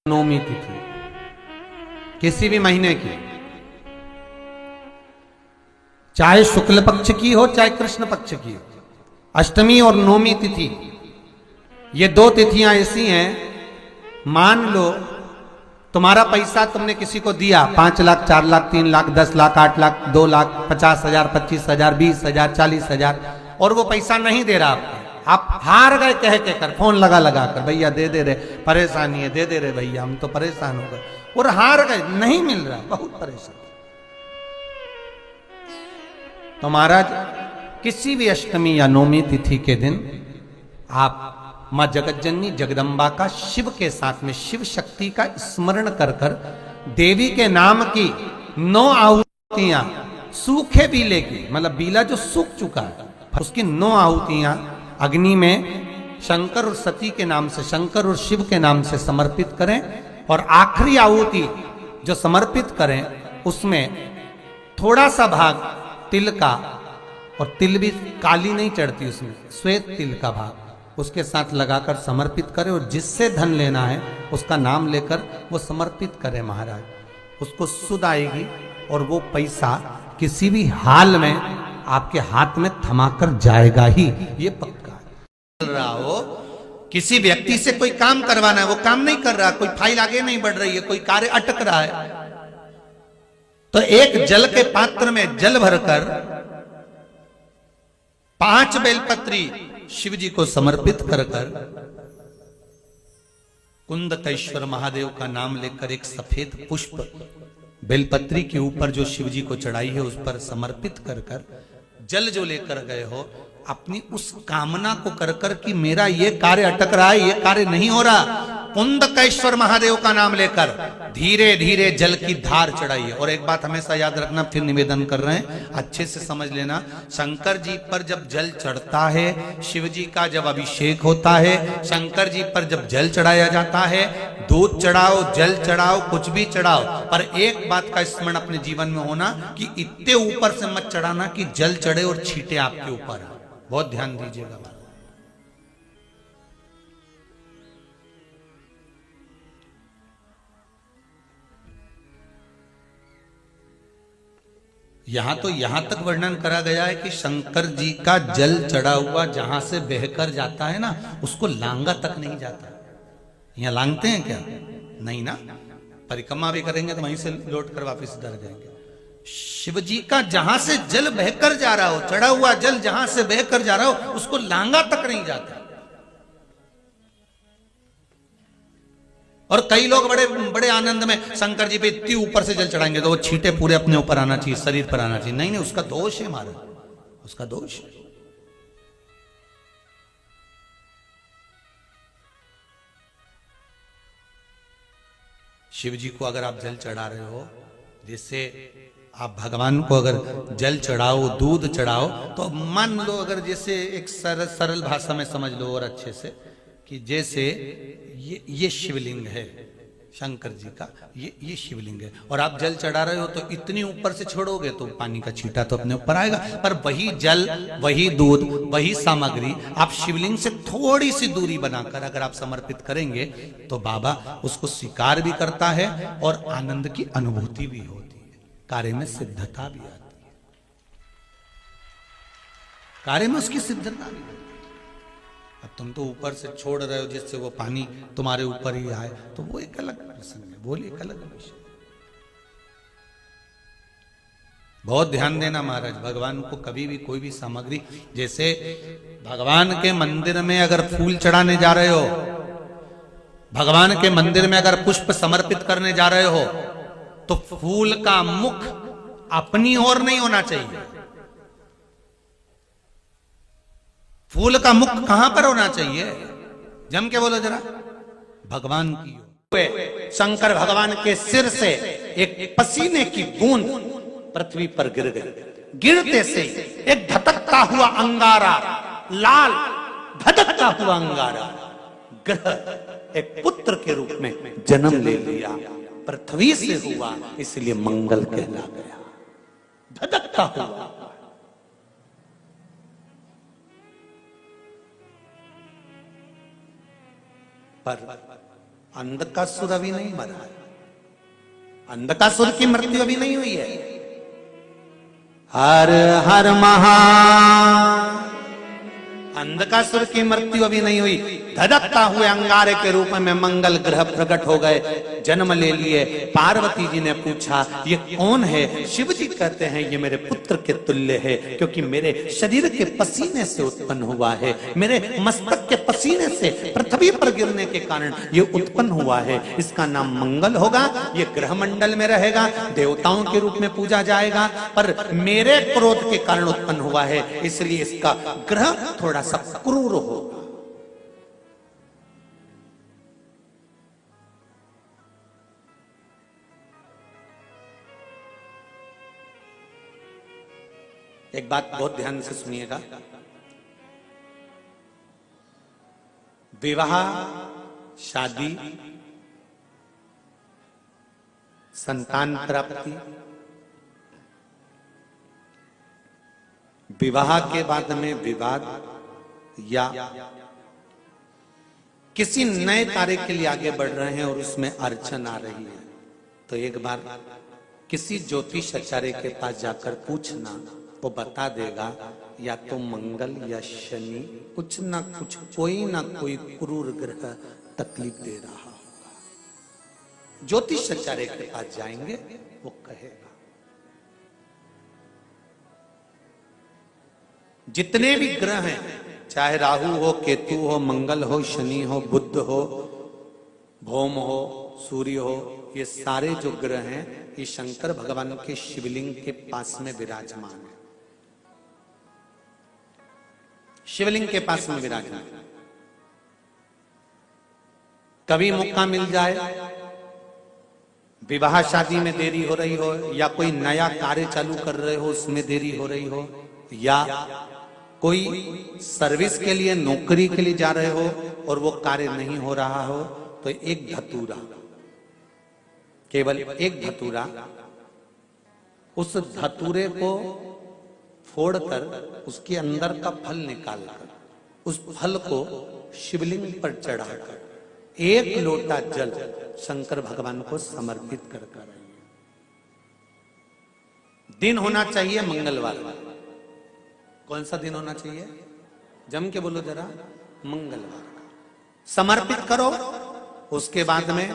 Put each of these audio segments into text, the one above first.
नवमी तिथि किसी भी महीने की, चाहे शुक्ल पक्ष की हो चाहे कृष्ण पक्ष की हो, अष्टमी और नवमी तिथि ये दो तिथियां ऐसी हैं। मान लो तुम्हारा पैसा तुमने किसी को दिया, 5 लाख 4 लाख 3 लाख 10 लाख 8 लाख 2 लाख 50,000 25,000 20,000 40,000 और वो पैसा नहीं दे रहा आपको, आप हार गए कह के कर, फोन लगा लगा कर, भैया दे दे रहे, परेशानी है, दे दे रहे भैया, हम तो परेशान हो गए, और हार गए, नहीं मिल रहा, बहुत परेशान। तो महाराज किसी भी अष्टमी या नवमी तिथि के दिन आप मां जगतजननी जगदम्बा का शिव के साथ में शिव शक्ति का स्मरण कर कर देवी के नाम की 9 आहुतियां, सूखे बीले की, मतलब बीला जो सूख चुका है उसकी 9 आहुतियां अग्नि में शंकर और सती के नाम से, शंकर और शिव के नाम से समर्पित करें, और आखिरी आहुति जो समर्पित करें उसमें थोड़ा सा भाग तिल का, और तिल भी काली नहीं चढ़ती उसमें, श्वेत तिल का भाग उसके साथ लगाकर समर्पित करें, और जिससे धन लेना है उसका नाम लेकर वो समर्पित करें महाराज, उसको सुध आएगी और वो पैसा किसी भी हाल में आपके हाथ में थमाकर जाएगा ही, ये पक्का है। रहा हो किसी व्यक्ति से कोई काम करवाना है, वो काम नहीं कर रहा, कोई फाइल आगे नहीं बढ़ रही है, कोई कार्य अटक रहा है, तो एक जल के पात्र में जल भरकर 5 बेलपत्री शिव जी को समर्पित कर कर कुंदकेश्वर महादेव का नाम लेकर एक सफेद पुष्प बेलपत्री के ऊपर जो शिव जी को चढ़ाई है उस पर समर्पित कर कर जल जो लेकर गए हो, अपनी उस कामना को कर कर कि मेरा ये कार्य अटक रहा है, ये कार्य नहीं हो रहा, कुंदकेश्वर महादेव का नाम लेकर धीरे धीरे जल की धार चढ़ाइए। और एक बात हमेशा याद रखना, फिर निवेदन कर रहे हैं, अच्छे से समझ लेना, शंकर जी पर जब जल चढ़ता है, शिव जी का जब अभिषेक होता है, शंकर जी पर जब जल चढ़ाया जाता है, दूध चढ़ाओ जल चढ़ाओ कुछ भी चढ़ाओ, पर एक बात का स्मरण अपने जीवन में होना कि इतने ऊपर से मत चढ़ाना कि जल चढ़े और छींटे आपके ऊपर। बहुत ध्यान दीजिएगा। यहां तक वर्णन करा गया है कि शंकर जी का जल चढ़ा हुआ जहां से बहकर जाता है ना, उसको लांगा तक नहीं जाता। यहां लांगते हैं क्या? नहीं ना, परिक्रमा भी करेंगे तो वहीं से लौट कर वापस इधर जाएंगे। शिव जी का जहां से जल बहकर जा रहा हो, चढ़ा हुआ जल जहां से बहकर जा रहा हो, उसको लांगा तक नहीं जाता। और कई लोग बड़े बड़े आनंद में शंकर जी पे इतनी ऊपर से जल चढ़ाएंगे तो वो छींटे पूरे अपने ऊपर आना चाहिए, शरीर पर आना चाहिए। नहीं नहीं, उसका दोष है महाराज, उसका दोष है। शिव जी को अगर आप जल चढ़ा रहे हो, जिससे आप भगवान को अगर जल चढ़ाओ दूध चढ़ाओ, तो मान लो अगर जैसे एक सरल भाषा में समझ लो और अच्छे से, कि जैसे ये शिवलिंग है शंकर जी का, ये शिवलिंग है, और आप जल चढ़ा रहे हो तो इतनी ऊपर से छोड़ोगे तो पानी का छींटा तो अपने ऊपर आएगा, पर वही जल वही दूध वही सामग्री आप शिवलिंग से थोड़ी सी दूरी बनाकर अगर आप समर्पित करेंगे तो बाबा उसको स्वीकार भी करता है और आनंद की अनुभूति भी होती है, कार्य में सिद्धता भी आती है, कार्य में उसकी सिद्धता भी है। अब तुम तो ऊपर से छोड़ रहे हो जिससे वो पानी तुम्हारे ऊपर ही आए, तो वो एक अलग प्रसंग है, बोलिए एक अलग विषय। बहुत ध्यान देना महाराज, भगवान को कभी भी कोई भी सामग्री, जैसे भगवान के मंदिर में अगर फूल चढ़ाने जा रहे हो, भगवान के मंदिर में अगर पुष्प समर्पित करने जा रहे हो, तो फूल का मुख अपनी ओर नहीं होना चाहिए, फूल का मुख कहां पर होना चाहिए? जम के बोलो जरा, भगवान की ओर। शंकर भगवान के सिर से एक पसीने की बूंद पृथ्वी पर गिर गई, गिरते से एक धधकता हुआ अंगारा, लाल धधकता हुआ अंगारा ग्रह एक पुत्र के रूप में जन्म ले लिया, पृथ्वी से हुआ, इसलिए मंगल कहला गया, धधकता हुआ। पर अंधकासुर अभी नहीं मरा है, अंधकासुर की मृत्यु अभी नहीं हुई है। हर हर महा, अंधकासुर की मृत्यु अभी नहीं हुई। धधकता हुए अंगारे के रूप में मंगल ग्रह प्रकट हो गए, जन्म ले लिए। पार्वती जी ने पूछा ये कौन है? शिव जी कहते हैं ये मेरे पुत्र के तुल्य है, क्योंकि मेरे शरीर के पसीने से उत्पन्न हुआ है, मेरे मस्तक के पसीने से पृथ्वी पर गिरने के कारण ये उत्पन्न हुआ है। इसका नाम मंगल होगा, ये ग्रह मंडल में रहेगा, देवताओं के रूप में पूजा जाएगा, पर मेरे क्रोध के कारण उत्पन्न हुआ है, इसलिए इसका ग्रह थोड़ा सा क्रूर हो। एक बात बहुत ध्यान से सुनिएगा, विवाह, शादी, संतान प्राप्ति, विवाह के बाद में विवाद या किसी नए कार्य के लिए आगे बढ़ रहे हैं और उसमें अड़चन आ रही है, तो एक बार किसी ज्योतिष आचार्य के पास जाकर पूछना, वो बता देगा या तो मंगल या शनि कुछ ना कुछ, कोई ना कोई क्रूर ग्रह तकलीफ दे रहा होगा। ज्योतिष आचार्य के पास जाएंगे, वो कहेगा। जितने भी ग्रह हैं, चाहे राहु हो, केतु हो, मंगल हो, शनि हो, बुध हो, भौम हो, सूर्य हो, ये सारे जो ग्रह हैं ये शंकर भगवान के शिवलिंग के पास में विराजमान है, शिवलिंग के पास में विराजमान। कभी मौका मिल जाए, विवाह शादी में देरी हो रही हो, या कोई नया कार्य चालू कर रहे हो उसमें देरी हो रही हो, या कोई सर्विस के लिए, नौकरी के लिए जा रहे हो और वो कार्य नहीं हो रहा हो, तो एक धतूरा, केवल एक धतूरा, उस धतूरे को फोड़कर उसके अंदर का फल निकालकर उस फल को शिवलिंग पर चढ़ाकर एक लोटा जल शंकर भगवान को समर्पित कर कर। दिन होना चाहिए मंगलवार। कौन सा दिन होना चाहिए? जम के बोलो जरा, मंगलवार का समर्पित करो। उसके बाद में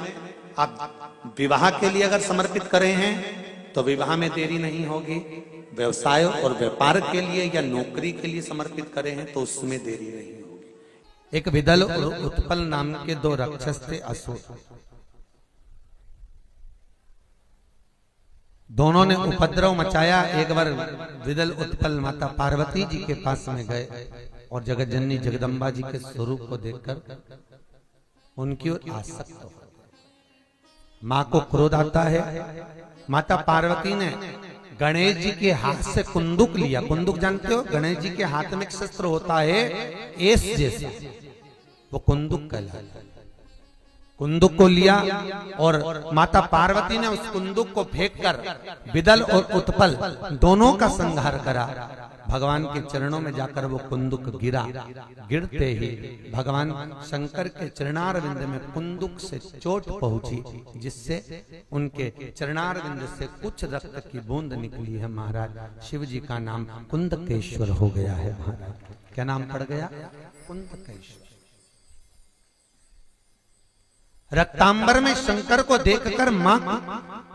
आप विवाह के लिए अगर समर्पित करे हैं तो विवाह में देरी नहीं होगी, व्यवसाय और व्यापार के लिए या नौकरी के लिए समर्पित करे हैं तो उसमें देरी नहीं होगी। एक विदल और उत्पल नाम के दो राक्षस थे, असुर। दोनों ने उपद्रव मचाया। एक बार विदल उत्पल माता पार्वती जी के पास में गए और जगत जननी जगदम्बा जी के स्वरूप को देखकर उनकी ओर आसक्त हो गए। मां को क्रोध आता है। माता पार्वती ने गणेश जी के हाथ से कुंदुक लिया। कुंदुक जानते हो? गणेश जी के हाथ में एक शस्त्र होता है एस जैसा, वो कुंदुक कहलाता है। कुंदुक को लिया और माता पार्वती ने उस कुंदुक को फेंककर विदल और उत्पल दोनों का संहार करा। भगवान के चरणों में जाकर वो कुंदुक गिरा। गिरते ही भगवान शंकर के चरणारविंद में कुंदुक से चोट पहुंची, जिससे उनके चरणारविंद से कुछ रक्त की बूंद निकली है। महाराज शिव जी का नाम कुंदकेश्वर हो गया है। महाराज क्या नाम पड़ गया? कुंदकेश्वर। रक्तांबर में शंकर को देखकर मां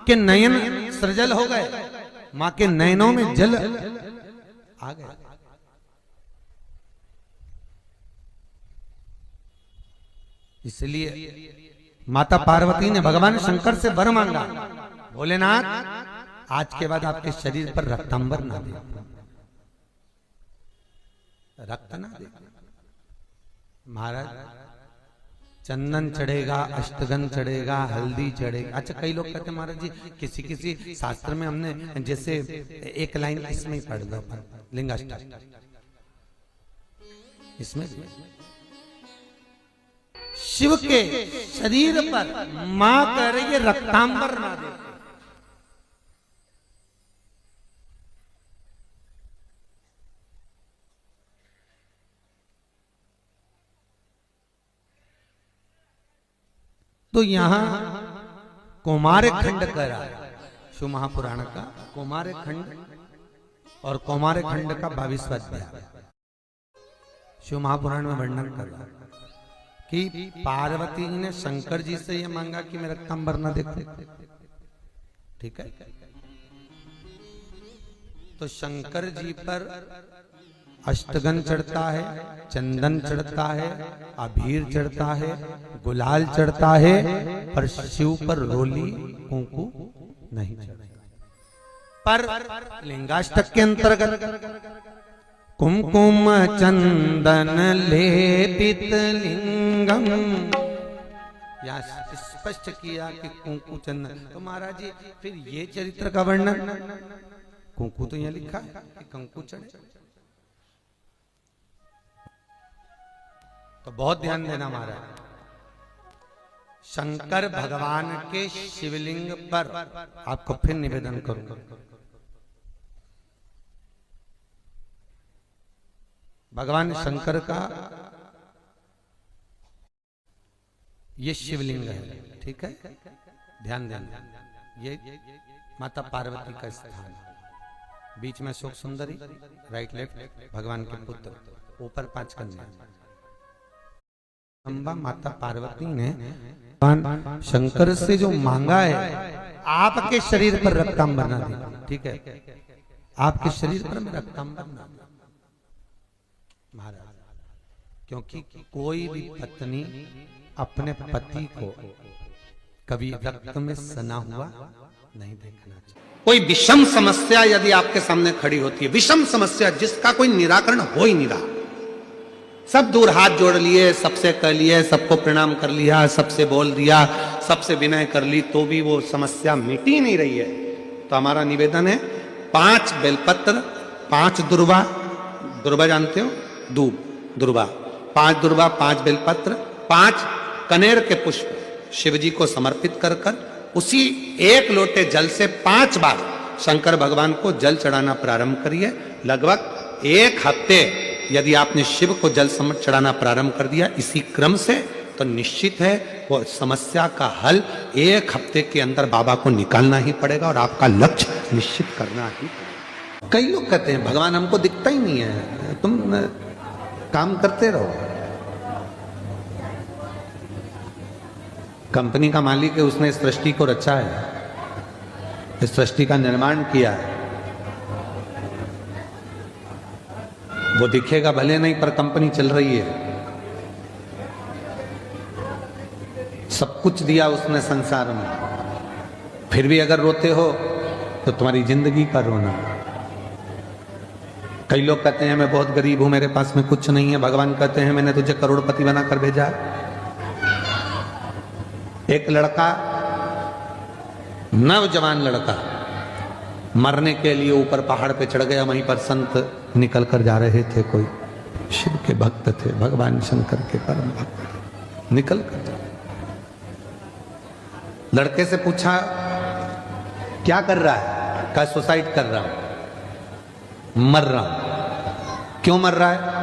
के नयन सृजल हो गए। मां के नयनों में जल आ गया। इसलिए माता पार्वती ने भगवान शंकर से वर मांगा, भोलेनाथ आज के बाद आपके शरीर पर रक्तांबर ना दे, रक्त ना दे। महाराज चंदन चढ़ेगा, अष्टगंध चढ़ेगा, हल्दी चढ़ेगा। अच्छा, कई लोग कहते हैं महाराज जी किसी किसी शास्त्र में हमने जैसे एक लाइन इसमें ही पढ़ दो, लिंगाष्टक इसमें शिव के शरीर पर मां कह रही है रक्तांबर ना दे। तो यहां कौमार खंड करा शिव महापुराण का कौमार खंड और कौमार खंड का 22वां अध्याय शिव महापुराण में वर्णन कर रहा कि पार्वती जी ने शंकर जी से यह मांगा कि मैं रक्तांबर न देखो। ठीक है, तो शंकर जी पर अष्टगन चढ़ता है, चंदन चढ़ता है, अबीर चढ़ता है, गुलाल चढ़ता है, पर शिव पर रोली कुंकू नहीं चढ़ता। पर लिंगाष्टक के अंतर्गत कुमकुम चंदन लेपित लिंगम या स्पष्ट किया कि कुंकू चंदन। तो महाराज जी फिर ये चरित्र का वर्णन, कुंकू तो यहां लिखा है कि कंकु चढ़े, तो बहुत ध्यान देना महाराज। शंकर भगवान के शिवलिंग पर आपको फिर निवेदन करूंगा, भगवान शंकर का ये शिवलिंग है। ठीक है, ध्यान देना, ये माता पार्वती का स्थान है। बीच में शोक सुंदरी, राइट लेफ्ट भगवान के पुत्र, ऊपर 5 कन्या। अम्बा माता पार्वती ने भगवान शंकर से जो मांगा है, आपके शरीर पर रक्तांबर ना दे। ठीक है, आपके शरीर पर मैं रक्तांबर ना दे महाराज, क्योंकि कोई भी पत्नी अपने पति को कभी रक्त में सना हुआ नहीं देखना चाहिए। कोई विषम समस्या यदि आपके सामने खड़ी होती है, विषम समस्या जिसका कोई निराकरण हो ही नहीं रहा, सब दूर हाथ जोड़ लिए, सबसे कह लिए, सबको प्रणाम कर लिया, सबसे बोल दिया, सबसे विनय कर ली, तो भी वो समस्या मिटी नहीं रही है, तो हमारा निवेदन है 5 बेलपत्र, 5 दुर्वा, दुर्वा जानते हो, दूब दुर्वा, 5 दुर्वा, 5 बेलपत्र, 5 कनेर के पुष्प शिव जी को समर्पित कर कर उसी 1 लोटे जल से 5 बार शंकर भगवान को जल चढ़ाना प्रारंभ करिए। लगभग 1 हफ्ते यदि आपने शिव को जल चढ़ाना प्रारंभ कर दिया इसी क्रम से, तो निश्चित है वो समस्या का हल 1 हफ्ते के अंदर बाबा को निकालना ही पड़ेगा और आपका लक्ष्य निश्चित करना ही पड़ेगा। कई लोग कहते हैं भगवान हमको दिखता ही नहीं है, तुम काम करते रहो। कंपनी का मालिक है, उसने इस सृष्टि को रचा है, इस सृष्टि का निर्माण किया है, वो दिखेगा भले नहीं पर कंपनी चल रही है। सब कुछ दिया उसने संसार में, फिर भी अगर रोते हो तो तुम्हारी जिंदगी का रोना। कई लोग कहते हैं मैं बहुत गरीब हूं, मेरे पास में कुछ नहीं है, भगवान कहते हैं मैंने तुझे करोड़पति बनाकर भेजा है। एक लड़का, नौजवान लड़का, मरने के लिए ऊपर पहाड़ पे चढ़ गया, वहीं पर संत निकल कर जा रहे थे, कोई शिव के भक्त थे, भगवान शंकर के परम भक्त, निकल कर जा। लड़के से पूछा क्या कर रहा है? कहा सुसाइड कर रहा हूं, मर रहा हूं। क्यों मर रहा है?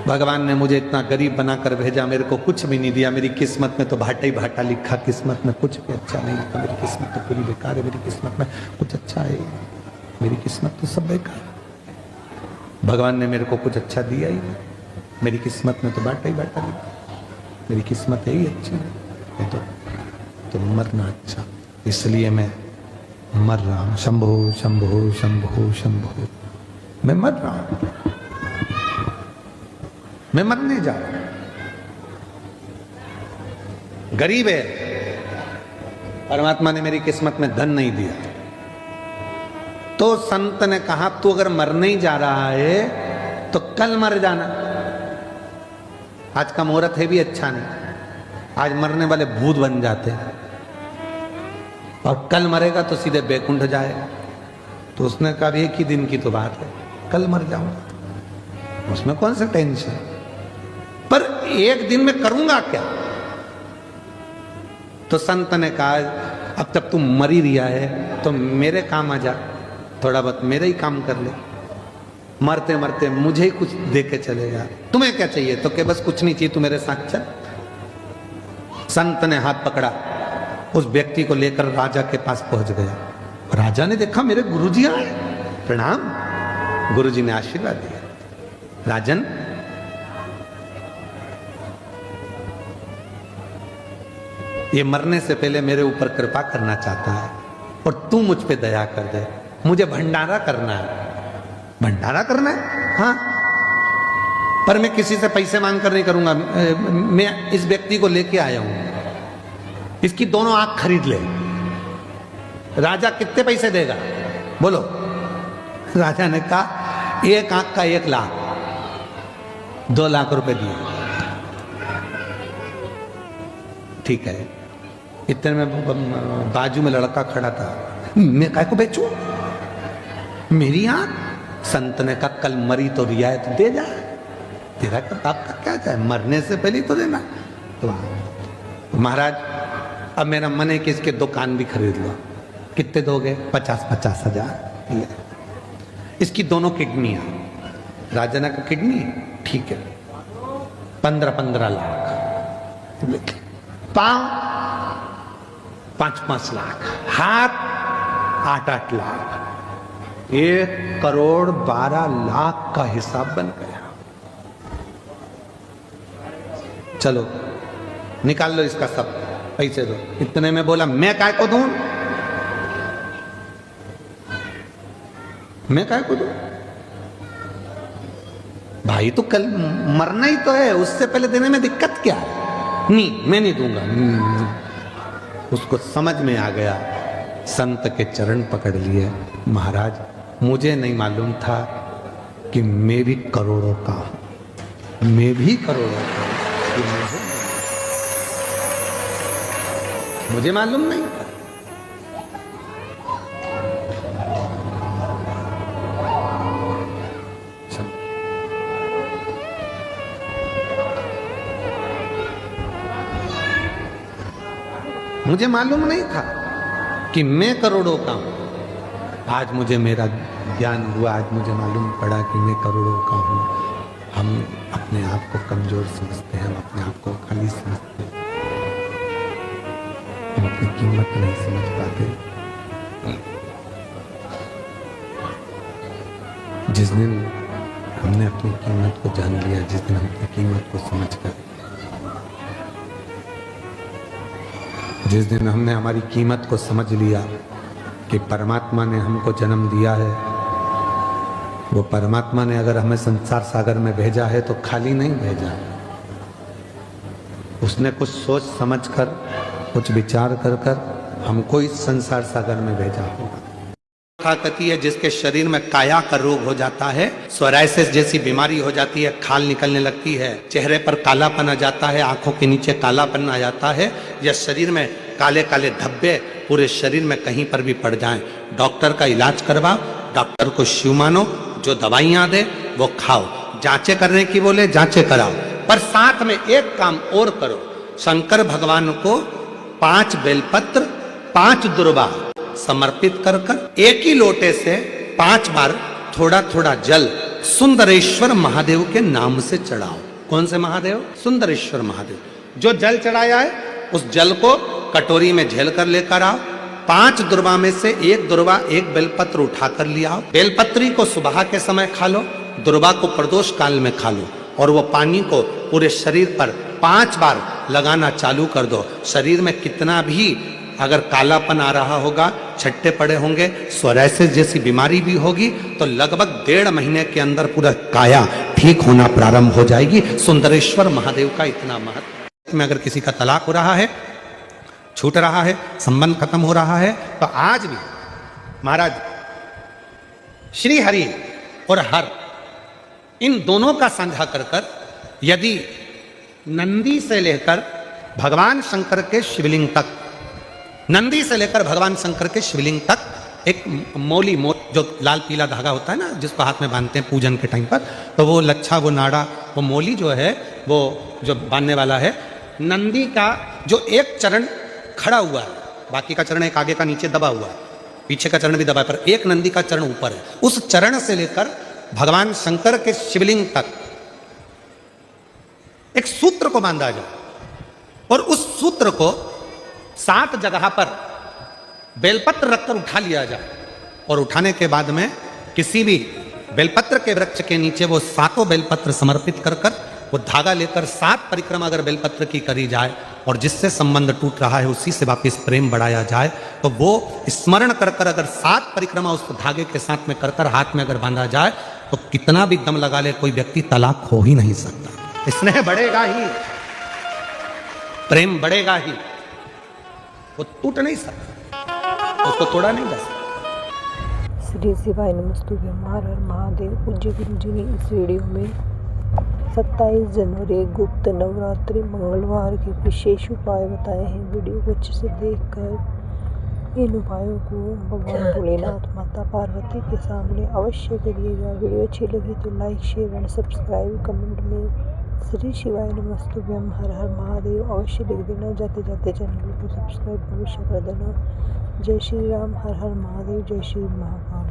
भगवान ने मुझे इतना गरीब बनाकर भेजा, मेरे को कुछ भी नहीं दिया, मेरी किस्मत में तो भाटा ही भाटा लिखा, किस्मत में कुछ भी अच्छा नहीं लिखा, मेरी किस्मत तो पूरी बेकार है, मेरी किस्मत में कुछ अच्छा है, मेरी किस्मत तो सब बेकार। भगवान ने मेरे को कुछ अच्छा दिया ही नहीं, मेरी किस्मत में तो भाटा ही भाटा लिखा, मेरी किस्मत यही अच्छी है, तो मरना अच्छा, इसलिए मैं मर रहा हूं। शंभो शंभो शंभो शंभो, मैं मर रहा हूं, मैं मरने जा रहा हूं। गरीब है, परमात्मा ने मेरी किस्मत में धन नहीं दिया। तो संत ने कहा तू अगर मरने ही जा रहा है तो कल मर जाना, आज का मुहूर्त है भी अच्छा नहीं, आज मरने वाले भूत बन जाते हैं, और कल मरेगा तो सीधे बैकुंठ जाएगा। तो उसने कहा एक ही दिन की तो बात है, कल मर जाऊंगा, उसमें कौन सा टेंशन, पर एक दिन में करूंगा क्या? तो संत ने कहा अब जब तू मर ही रिया है तो मेरे काम आ जा, थोड़ा बहुत मेरे ही काम कर ले, मरते मरते मुझे ही कुछ दे के चलेगा। तुम्हें क्या चाहिए? तो क्या बस कुछ नहीं चाहिए, तू मेरे साथ चल। संत ने हाथ पकड़ा, उस व्यक्ति को लेकर राजा के पास पहुंच गया। राजा ने देखा मेरे गुरुजी आए, प्रणाम। गुरुजी ने आशीर्वाद दिया, राजन ये मरने से पहले मेरे ऊपर कृपा करना चाहता है और तू मुझ पे दया कर दे, मुझे भंडारा करना है। भंडारा करना है? हाँ, पर मैं किसी से पैसे मांग कर नहीं करूंगा। मैं इस व्यक्ति को लेके आया हूं, इसकी दोनों आंख खरीद ले। राजा कितने पैसे देगा बोलो? राजा ने कहा एक आंख का 1 लाख, 2 लाख रुपए दिए। ठीक है। इतने में बाजू में लड़का खड़ा था, मैं काय को बेचूं मेरी आंख? संत ने कहा कल मरी तो रियायत दे जा, तेरा आपका क्या चाहे, मरने से पहले तो देना। तो महाराज अब मेरा मन है कि इसके 2 कान भी खरीद लो। कितने दोगे? 50-50 हजार। इसकी दोनों किडनियां। राजा ने कहा किडनी ठीक है, 15-15 लाख। पांव 5-5 लाख, हाथ 8-8 लाख, 1 करोड़ 12 लाख का हिसाब बन गया। चलो निकाल लो इसका सब पैसे दो। इतने में बोला मैं काय को दूं, मैं काय को दूं? भाई तो कल मरना ही तो है, उससे पहले देने में दिक्कत क्या है? नहीं मैं नहीं दूंगा। उसको समझ में आ गया, संत के चरण पकड़ लिए। महाराज मुझे नहीं मालूम था कि मैं भी करोड़ों का हूं, मैं भी करोड़ों का हूं, मुझे मालूम नहीं था। मुझे मालूम नहीं था कि मैं करोड़ों का हूं। आज मुझे मेरा ज्ञान हुआ, आज मुझे मालूम पड़ा कि मैं करोड़ों का हूं। हम अपने आप को कमजोर समझते हैं, हम अपने आप को खाली समझते हैं, हम अपनी कीमत नहीं समझ पाते। जिस दिन हमने अपनी कीमत को जान लिया, जिस दिन हम अपनी कीमत को समझ कर, जिस दिन हमने हमारी कीमत को समझ लिया कि परमात्मा ने हमको जन्म दिया है, वो परमात्मा ने अगर हमें संसार सागर में भेजा है तो खाली नहीं भेजा, उसने कुछ सोच समझ कर, कुछ विचार कर कर हमको इस संसार सागर में भेजा होगा। कहती है जिसके शरीर में काया का रोग हो जाता है, सोराइसिस जैसी बीमारी हो जाती है, खाल निकलने लगती है, चेहरे पर कालापन आ जाता है, आंखों के नीचे कालापन आ जाता है, या शरीर में काले काले धब्बे पूरे शरीर में कहीं पर भी पड़ जाएं, डॉक्टर का इलाज करवाओ, डॉक्टर को शिव मानो, जो दवाइयां दे वो खाओ, जांचें करने की बोले जांचें कराओ, पर साथ में एक काम और करो, शंकर भगवान को 5 बेलपत्र 5 दुर्वा समर्पित कर कर एक ही लोटे से 5 बार थोड़ा थोड़ा जल सुंदरेश्वर महादेव के नाम से चढ़ाओ। कौन से महादेव? सुंदरेश्वर महादेव। जो जल चढ़ाया है उस जल को कटोरी में झेल कर लेकर आओ, 5 दुर्वा में से 1 दुर्वा 1 बेलपत्र उठा कर लिया आओ, बेलपत्री को सुबह के समय खा लो, दुर्वा को प्रदोष काल में खा लो, और वो पानी को पूरे शरीर पर 5 बार लगाना चालू कर दो। शरीर में कितना भी अगर कालापन आ रहा होगा, छट्टे पड़े होंगे, सोराइसिस जैसी बीमारी भी होगी, तो लगभग 1.5 महीने के अंदर पूरा काया ठीक होना प्रारंभ हो जाएगी। सुंदरेश्वर महादेव का इतना महत्व। में अगर किसी का तलाक हो रहा है, छूट रहा है, संबंध खत्म हो रहा है, तो आज भी महाराज श्री हरि और हर इन दोनों का संध्या कर कर, यदि नंदी से लेकर भगवान शंकर के शिवलिंग तक, नंदी से लेकर भगवान शंकर के शिवलिंग तक एक मौली जो लाल पीला धागा होता है ना, जिसको हाथ में बांधते हैं पूजन के टाइम पर, तो वो लच्छा, वो नाड़ा, वो मौली जो है, वो जो बांधने वाला है, नंदी का जो एक चरण खड़ा हुआ है, बाकी का चरण एक आगे का नीचे दबा हुआ है, पीछे का चरण भी दबा है, पर एक नंदी का चरण ऊपर है, उस चरण से लेकर भगवान शंकर के शिवलिंग तक एक सूत्र को बांधा जाए। और उस सूत्र को 7 जगह पर बेलपत्र रखकर उठा लिया जाए और उठाने के बाद में किसी भी बेलपत्र के वृक्ष के नीचे वो 7 बेलपत्र समर्पित कर कर वो धागा लेकर 7 परिक्रमा अगर बेलपत्र की करी जाए और जिससे संबंध टूट रहा है उसी से वापस प्रेम बढ़ाया जाए, तो वो स्मरण कर कर अगर 7 परिक्रमा उस धागे के साथ में कर कर हाथ में अगर बांधा जाए तो कितना भी दम लगा ले कोई व्यक्ति तलाक हो ही नहीं सकता। स्नेह बढ़ेगा ही, प्रेम बढ़ेगा ही, वो टूट नहीं सकता, उसको तोड़ा नहीं जा सकता। श्री शिवाय नमस्तुभ्यं, हर हर महादेव। पूज्य गुरु जी ने इस वीडियो में 27 जनवरी गुप्त नवरात्रि मंगलवार के विशेष उपाय बताए हैं। वीडियो को अच्छे से देखकर इन उपायों को भगवान भोलेनाथ माता पार्वती के सामने अवश्य करिएगा। वीडियो अच्छी लगी तो like share and subscribe, comment में श्री शिवाय नमस्तुभ्यं हर हर महादेव अवश्य लिख देना। जाते जाते चैनल को सब्सक्राइब अवश्य कर देना। जय श्री राम, हर हर महादेव, जय श्री महाकाल।